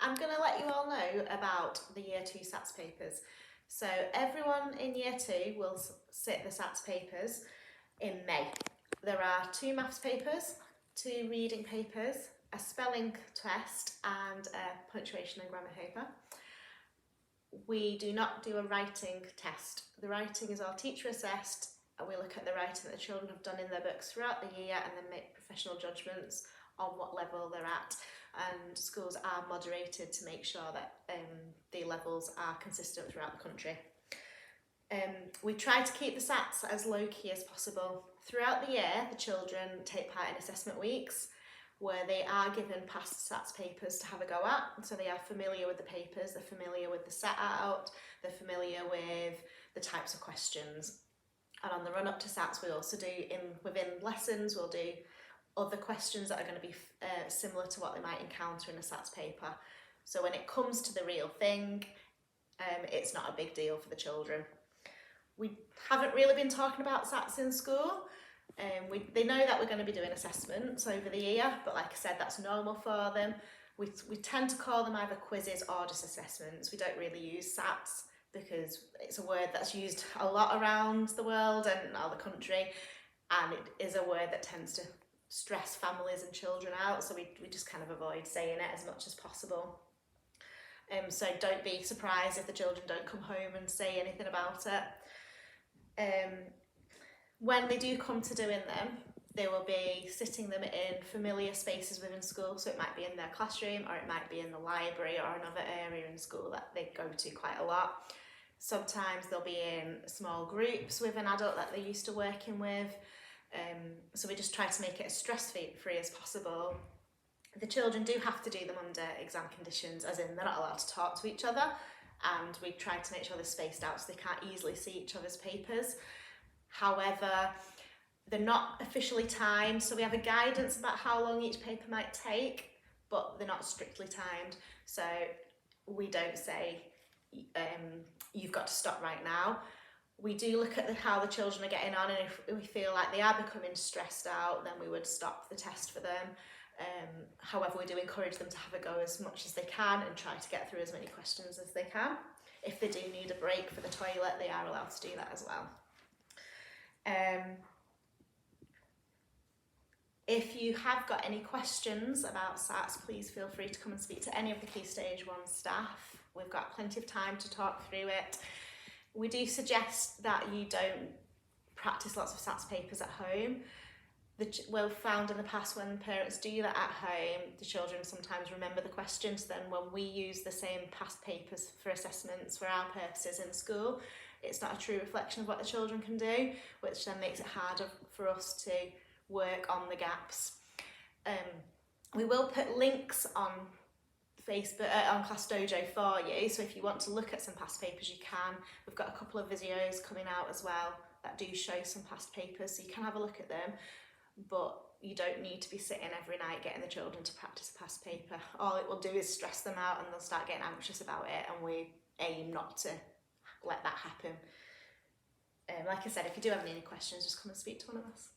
I'm going to let you all know about the Year 2 SATS papers. So everyone in Year 2 will sit the SATS papers in May. There are 2 maths papers, 2 reading papers, a spelling test and a punctuation and grammar paper. We do not do a writing test. The writing is all teacher assessed, and we look at the writing that the children have done in their books throughout the year and then make professional judgments on what level they're at. And schools are moderated to make sure that the levels are consistent throughout the country. We try to keep the SATs as low-key as possible. Throughout the year, the children take part in assessment weeks where they are given past SATs papers to have a go at. So they are familiar with the papers, they're familiar with the set out, they're familiar with the types of questions. And on the run up to SATs, we also do, within lessons, we'll do other questions that are going to be similar to what they might encounter in a SATs paper. So when it comes to the real thing, it's not a big deal for the children. We haven't really been talking about SATs in school. They know that we're going to be doing assessments over the year, but like I said, that's normal for them. We tend to call them either quizzes or just assessments. We don't really use SATs because it's a word that's used a lot around the world and all the country, and it is a word that tends to stress families and children out, so we just kind of avoid saying it as much as possible. So don't be surprised if the children don't come home and say anything about it. When they do come to doing them, they will be sitting them in familiar spaces within school, so it might be in their classroom or it might be in the library or another area in school that they go to quite a lot. Sometimes they'll be in small groups with an adult that they're used to working with, so we just try to make it as stress-free as possible. The children do have to do them under exam conditions, as in they're not allowed to talk to each other, and we try to make sure they're spaced out so they can't easily see each other's papers. However, they're not officially timed, so we have a guidance about how long each paper might take, but they're not strictly timed. So we don't say, you've got to stop right now. We do look at how the children are getting on, and if we feel like they are becoming stressed out, then we would stop the test for them. However, we do encourage them to have a go as much as they can and try to get through as many questions as they can. If they do need a break for the toilet, they are allowed to do that as well. If you have got any questions about SATs, please feel free to come and speak to any of the Key Stage 1 staff. We've got plenty of time to talk through it. We do suggest that you don't practice lots of SATs papers at home. We've found in the past when parents do that at home, the children sometimes remember the questions. Then when we use the same past papers for assessments for our purposes in school, it's not a true reflection of what the children can do, which then makes it harder for us to work on the gaps. We will put links on Facebook, on Class Dojo for you, so if you want to look at some past papers you can. We've got a couple of videos coming out as well that do show some past papers, so you can have a look at them, but you don't need to be sitting every night getting the children to practice a past paper. All it will do is stress them out and they'll start getting anxious about it, and we aim not to let that happen. Like I said, if you do have any questions, just come and speak to one of us.